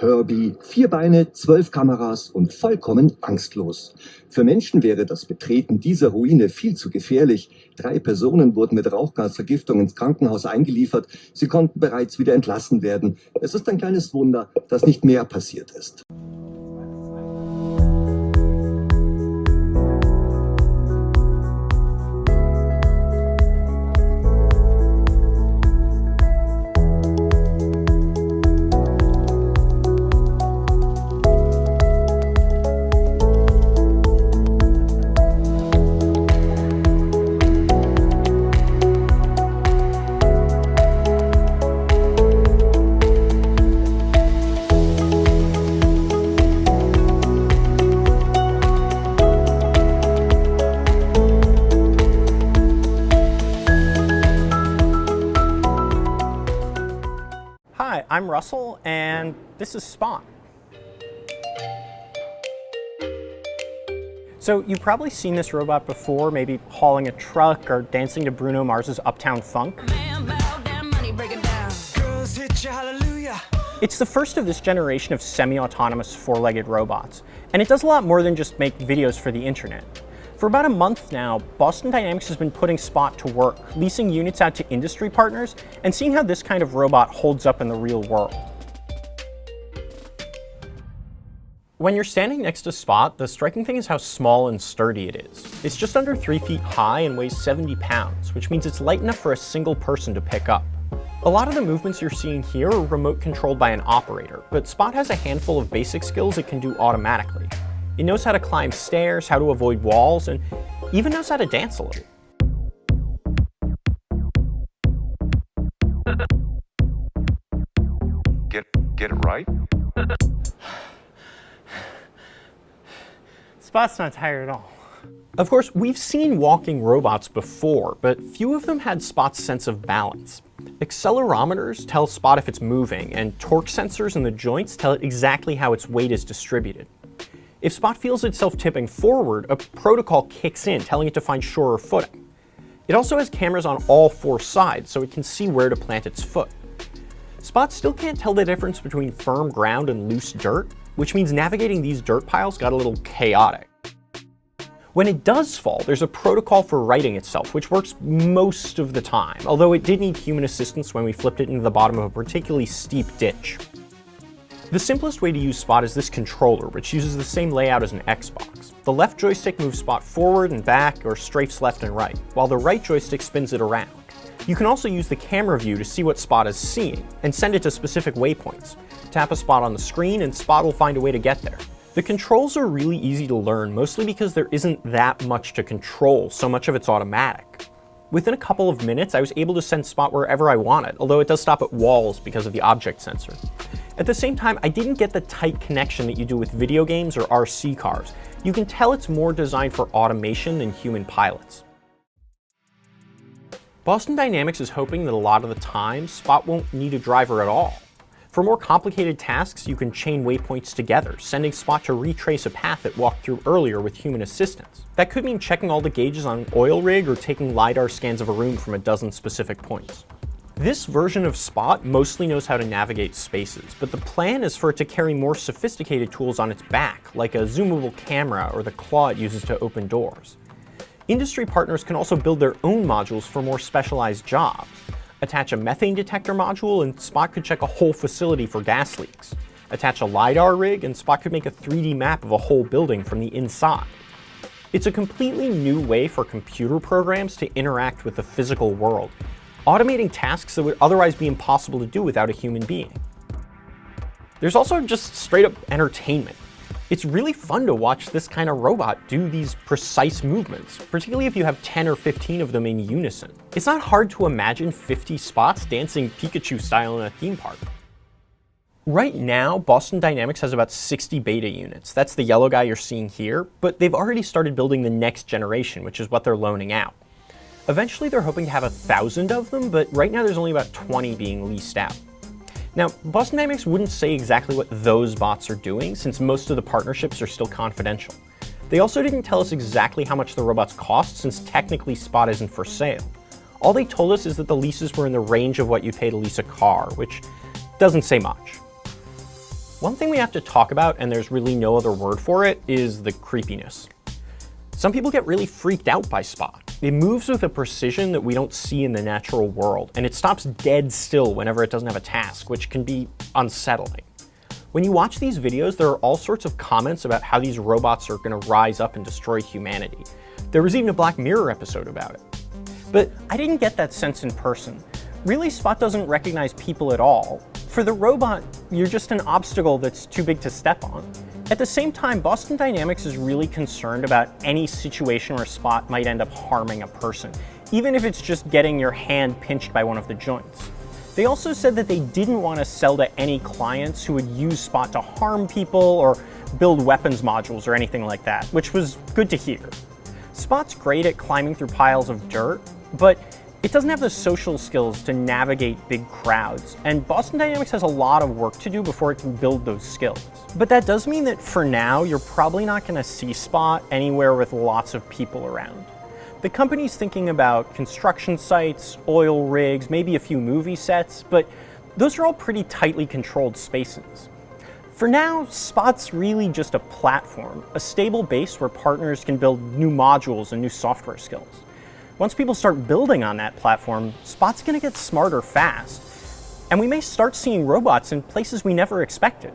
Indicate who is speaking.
Speaker 1: Herbie, 4 Beine, 12 Kameras und vollkommen angstlos. Für Menschen wäre das Betreten dieser Ruine viel zu gefährlich. 3 Personen wurden mit Rauchgasvergiftung ins Krankenhaus eingeliefert. Sie konnten bereits wieder entlassen werden. Es ist ein kleines Wunder, dass nicht mehr passiert ist.
Speaker 2: Hi, I'm Russell, and this is Spot. So you've probably seen this robot before, maybe hauling a truck or dancing to Bruno Mars's Uptown Funk. It's the first of this generation of semi-autonomous 4-legged robots, and it does a lot more than just make videos for the internet. For about a month now, Boston Dynamics has been putting Spot to work, leasing units out to industry partners, and seeing how this kind of robot holds up in the real world. When you're standing next to Spot, the striking thing is how small and sturdy it is. It's just under 3 feet high and weighs 70 pounds, which means it's light enough for a single person to pick up. A lot of the movements you're seeing here are remote controlled by an operator, but Spot has a handful of basic skills it can do automatically. It knows how to climb stairs, how to avoid walls, and even knows how to dance a little.
Speaker 3: Get it right?
Speaker 2: Spot's not tired at all. Of course, we've seen walking robots before, but few of them had Spot's sense of balance. Accelerometers tell Spot if it's moving, and torque sensors in the joints tell it exactly how its weight is distributed. If Spot feels itself tipping forward, a protocol kicks in, telling it to find surer footing. It also has cameras on all 4 sides, so it can see where to plant its foot. Spot still can't tell the difference between firm ground and loose dirt, which means navigating these dirt piles got a little chaotic. When it does fall, there's a protocol for righting itself, which works most of the time, although it did need human assistance when we flipped it into the bottom of a particularly steep ditch. The simplest way to use Spot is this controller, which uses the same layout as an Xbox. The left joystick moves Spot forward and back, or strafes left and right, while the right joystick spins it around. You can also use the camera view to see what Spot is seeing, and send it to specific waypoints. Tap a spot on the screen, and Spot will find a way to get there. The controls are really easy to learn, mostly because there isn't that much to control, so much of it's automatic. Within a couple of minutes, I was able to send Spot wherever I wanted, although it does stop at walls because of the object sensor. At the same time, I didn't get the tight connection that you do with video games or RC cars. You can tell it's more designed for automation than human pilots. Boston Dynamics is hoping that a lot of the time, Spot won't need a driver at all. For more complicated tasks, you can chain waypoints together, sending Spot to retrace a path it walked through earlier with human assistance. That could mean checking all the gauges on an oil rig or taking LiDAR scans of a room from a dozen specific points. This version of Spot mostly knows how to navigate spaces, but the plan is for it to carry more sophisticated tools on its back, like a zoomable camera or the claw it uses to open doors. Industry partners can also build their own modules for more specialized jobs. Attach a methane detector module and Spot could check a whole facility for gas leaks. Attach a LiDAR rig and Spot could make a 3D map of a whole building from the inside. It's a completely new way for computer programs to interact with the physical world, automating tasks that would otherwise be impossible to do without a human being. There's also just straight up entertainment. It's really fun to watch this kind of robot do these precise movements, particularly if you have 10 or 15 of them in unison. It's not hard to imagine 50 Spots dancing Pikachu style in a theme park. Right now, Boston Dynamics has about 60 beta units. That's the yellow guy you're seeing here, but they've already started building the next generation, which is what they're loaning out. Eventually, they're hoping to have 1,000 of them, but right now there's only about 20 being leased out. Now, Boston Dynamics wouldn't say exactly what those bots are doing, since most of the partnerships are still confidential. They also didn't tell us exactly how much the robots cost, since technically Spot isn't for sale. All they told us is that the leases were in the range of what you pay to lease a car, which doesn't say much. One thing we have to talk about, and there's really no other word for it, is the creepiness. Some people get really freaked out by Spot. It moves with a precision that we don't see in the natural world, and it stops dead still whenever it doesn't have a task, which can be unsettling. When you watch these videos, there are all sorts of comments about how these robots are going to rise up and destroy humanity. There was even a Black Mirror episode about it. But I didn't get that sense in person. Really, Spot doesn't recognize people at all. For the robot, you're just an obstacle that's too big to step on. At the same time, Boston Dynamics is really concerned about any situation where Spot might end up harming a person, even if it's just getting your hand pinched by one of the joints. They also said that they didn't want to sell to any clients who would use Spot to harm people or build weapons modules or anything like that, which was good to hear. Spot's great at climbing through piles of dirt, but it doesn't have the social skills to navigate big crowds, and Boston Dynamics has a lot of work to do before it can build those skills. But that does mean that for now, you're probably not going to see Spot anywhere with lots of people around. The company's thinking about construction sites, oil rigs, maybe a few movie sets, but those are all pretty tightly controlled spaces. For now, Spot's really just a platform, a stable base where partners can build new modules and new software skills. Once people start building on that platform, Spot's going to get smarter fast, and we may start seeing robots in places we never expected.